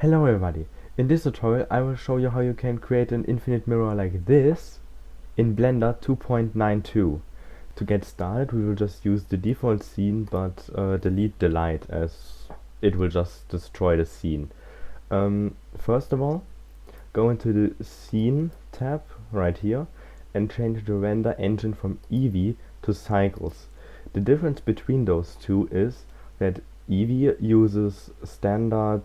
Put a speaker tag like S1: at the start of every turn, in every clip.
S1: Hello everybody, in this tutorial I will show you how you can create an infinite mirror like this in Blender 2.92. To get started we will just use the default scene but delete the light as it will just destroy the scene. First of all, go into the scene tab right here and change the render engine from Eevee to Cycles. The difference between those two is that Eevee uses standard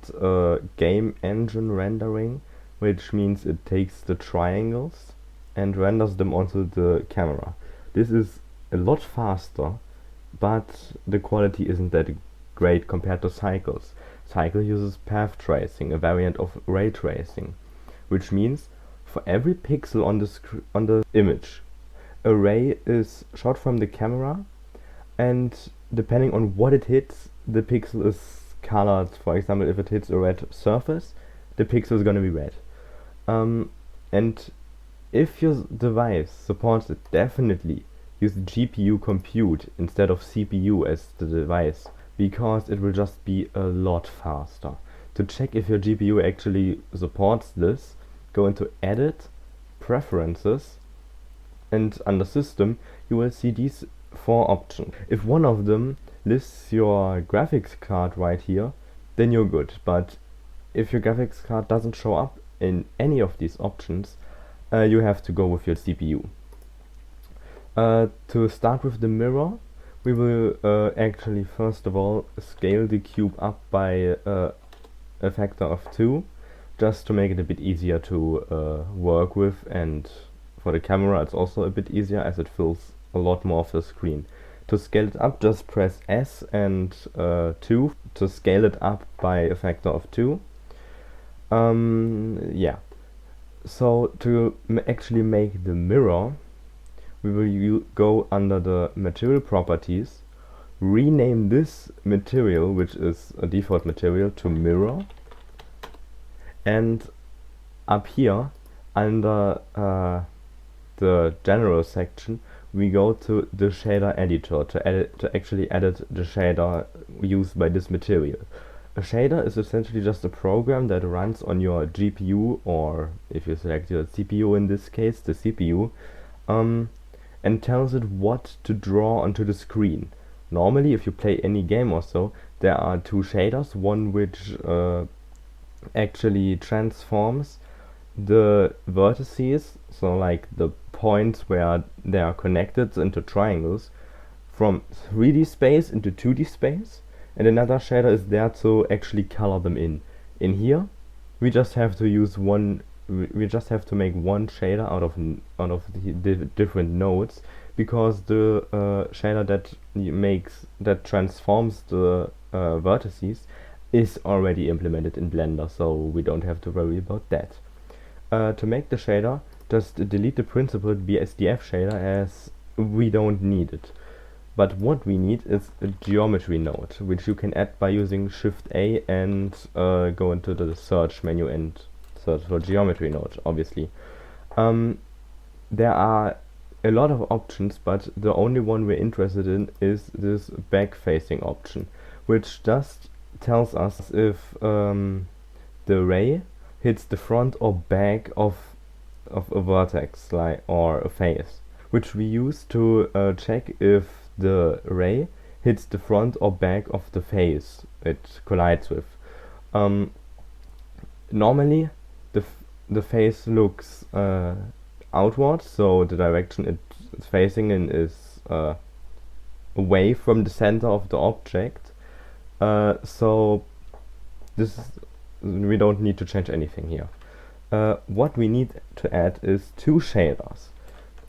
S1: game engine rendering, which means it takes the triangles and renders them onto the camera. This is a lot faster, but the quality isn't that great compared to Cycles. Cycle uses path tracing, a variant of ray tracing, which means for every pixel on the image, a ray is shot from the camera, and depending on what it hits, the pixel is colored. For example, if it hits a red surface, the pixel is gonna be red. And if your device supports it, definitely use GPU compute instead of CPU as the device, because it will just be a lot faster. To check if your GPU actually supports this, go into Edit, Preferences, and under System you will see these four options. If one of them lists your graphics card right here, then you're good, but if your graphics card doesn't show up in any of these options, you have to go with your CPU. To start with the mirror, we will actually first of all scale the cube up by a factor of 2, just to make it a bit easier to work with, and for the camera it's also a bit easier as it fills a lot more of the screen. To scale it up, just press S and 2 to scale it up by a factor of 2. Yeah. So to actually make the mirror, we will go under the material properties, rename this material, which is a default material, to mirror, and up here under the general section we go to the shader editor to actually edit the shader used by this material. A shader is essentially just a program that runs on your GPU, or if you select your CPU in this case, the CPU, and tells it what to draw onto the screen. Normally, if you play any game or so, there are two shaders, one which actually transforms the vertices, so like the points where they are connected into triangles, from 3D space into 2D space, and another shader is there to actually color them in. In here, we just have to use one. We just have to make one shader out of the different nodes, because the shader that transforms the vertices is already implemented in Blender, so we don't have to worry about that. To make the shader, just delete the principled BSDF shader as we don't need it. But what we need is a geometry node, which you can add by using Shift A and go into the search menu and search for geometry node, obviously. There are a lot of options, but the only one we're interested in is this back facing option, which just tells us if the ray hits the front or back of a vertex, or a face, which we use to check if the ray hits the front or back of the face it collides with. Normally the face looks outward, so the direction it's facing in is away from the center of the object, so we don't need to change anything here. What we need to add is two shaders.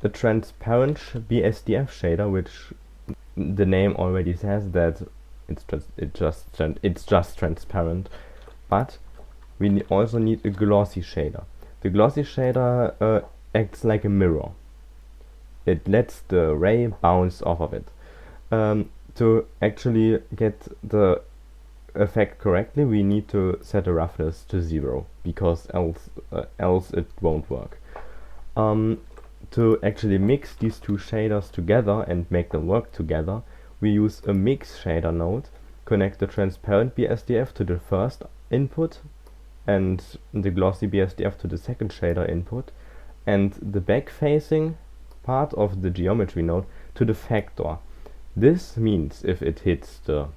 S1: A transparent BSDF shader, which the name already says that it's just transparent, but we also need a glossy shader. The glossy shader acts like a mirror. It lets the ray bounce off of it. To actually get the effect correctly, we need to set the roughness to 0, because else it won't work. To actually mix these two shaders together and make them work together, we use a mix shader node, connect the transparent BSDF to the first input, and the glossy BSDF to the second shader input, and the back facing part of the geometry node to the factor. This means if it hits the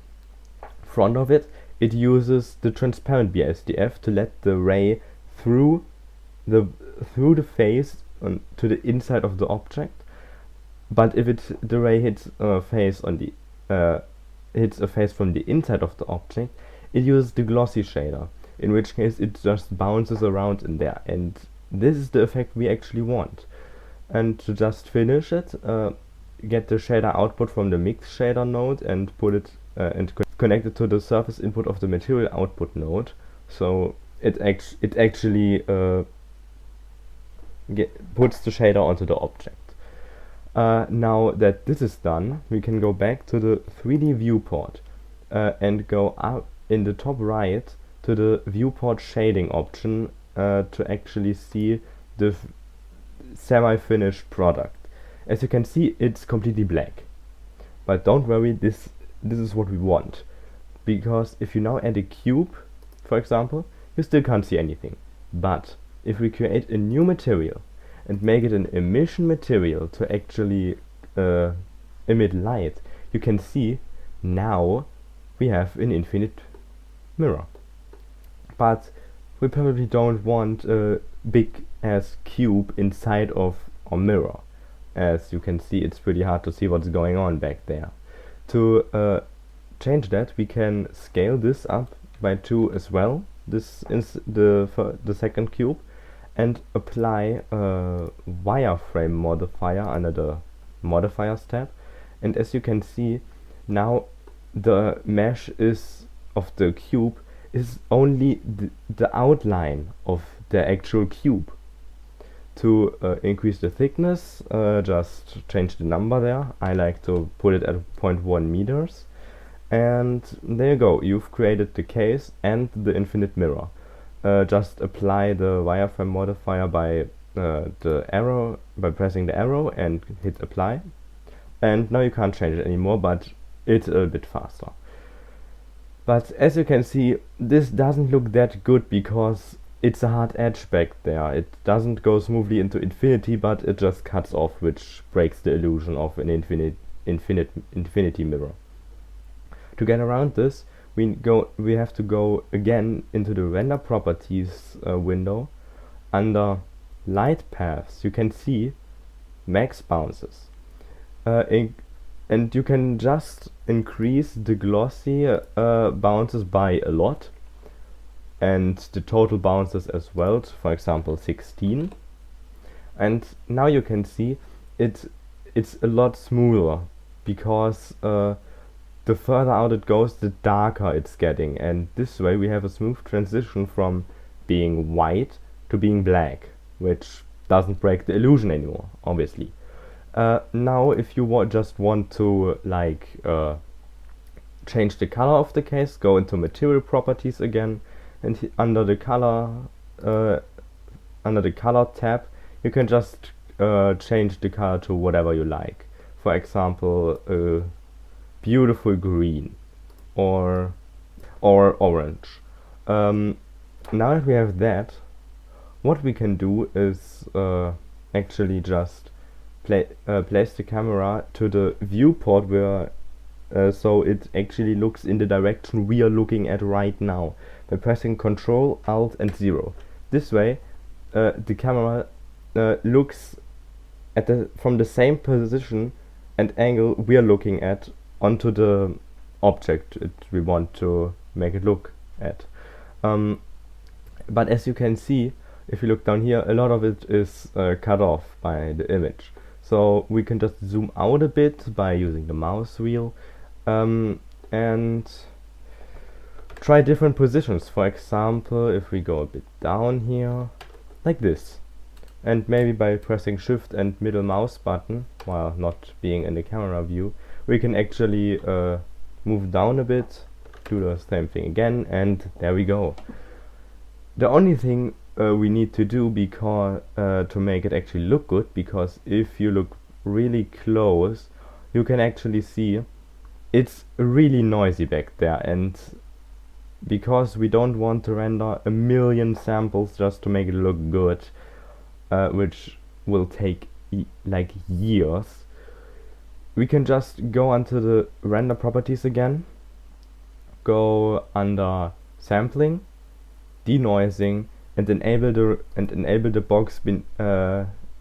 S1: front of it, it uses the transparent BSDF to let the ray through the face to the inside of the object. But if the ray hits a face on the hits a face from the inside of the object, it uses the glossy shader, in which case it just bounces around in there, and this is the effect we actually want. And to just finish it, get the shader output from the mix shader node and put it and connect it to the surface input of the material output node, so it actually puts the shader onto the object. Now that this is done, we can go back to the 3D viewport and go up in the top right to the viewport shading option to actually see the semi-finished product. As you can see, it's completely black, but don't worry, this is what we want, because if you now add a cube, for example, you still can't see anything. But if we create a new material and make it an emission material to actually emit light, you can see now we have an infinite mirror. But we probably don't want a big ass cube inside of our mirror. As you can see, it's pretty hard to see what's going on back there. To change that, we can scale this up by 2 as well. This is the second cube, and apply a wireframe modifier under the modifiers tab. And as you can see, now the mesh of the cube is only the outline of the actual cube. To increase the thickness, just change the number there. I like to put it at 0.1 meters. And there you go, you've created the case and the infinite mirror. Just apply the wireframe modifier by pressing the arrow and hit apply. And now you can't change it anymore, but it's a bit faster. But as you can see, this doesn't look that good because it's a hard edge back there. It doesn't go smoothly into infinity, but it just cuts off, which breaks the illusion of an infinity mirror. To get around this, we have to go again into the render properties window. Under light paths, you can see max bounces, and you can just increase the glossy bounces by a lot, and the total bounces as well, for example 16. And now you can see it's a lot smoother, because the further out it goes, the darker it's getting, and this way we have a smooth transition from being white to being black, which doesn't break the illusion anymore, obviously. Now if you just want to change the color of the case, go into material properties again, and under the color tab, you can just change the color to whatever you like. For example, beautiful green or orange. Now that we have that, what we can do is actually just place the camera to the viewport where so it actually looks in the direction we are looking at right now, by pressing Ctrl, Alt and 0. This way the camera looks from the same position and angle we are looking at onto the object we want to make it look at. But as you can see, if you look down here, a lot of it is cut off by the image. So we can just zoom out a bit by using the mouse wheel, and try different positions. For example, if we go a bit down here, like this, and maybe by pressing Shift and middle mouse button while not being in the camera view, we can actually move down a bit, do the same thing again, and there we go. The only thing we need to do to make it actually look good, because if you look really close, you can actually see it's really noisy back there, and because we don't want to render a million samples just to make it look good, which will take like years. We can just go onto the render properties again, go under sampling, denoising, and enable the box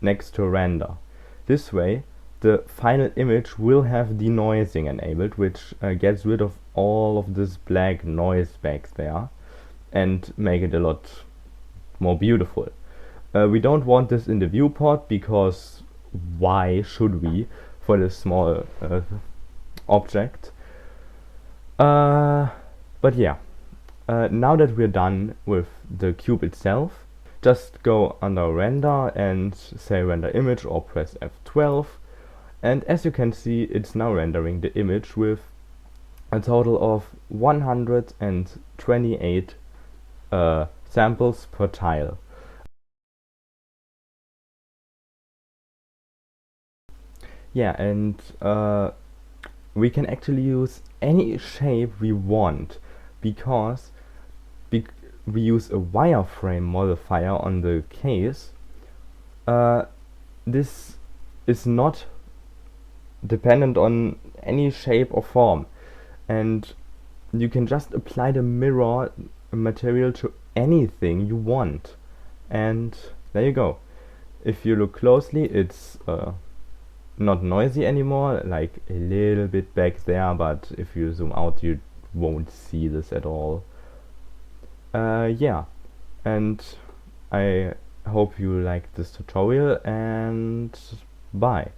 S1: next to render. This way the final image will have denoising enabled, which gets rid of all of this black noise back there and make it a lot more beautiful. We don't want this in the viewport, because why should we for this small object? But yeah, now that we're done with the cube itself, just go under render and say render image, or press F12, and as you can see, it's now rendering the image with a total of 128 samples per tile. Yeah, and we can actually use any shape we want, because we use a wireframe modifier on the case. This is not dependent on any shape or form, and you can just apply the mirror material to anything you want, and there you go. If you look closely, it's not noisy anymore, like a little bit back there, but if you zoom out you won't see this at all. Yeah, and I hope you liked this tutorial, and bye.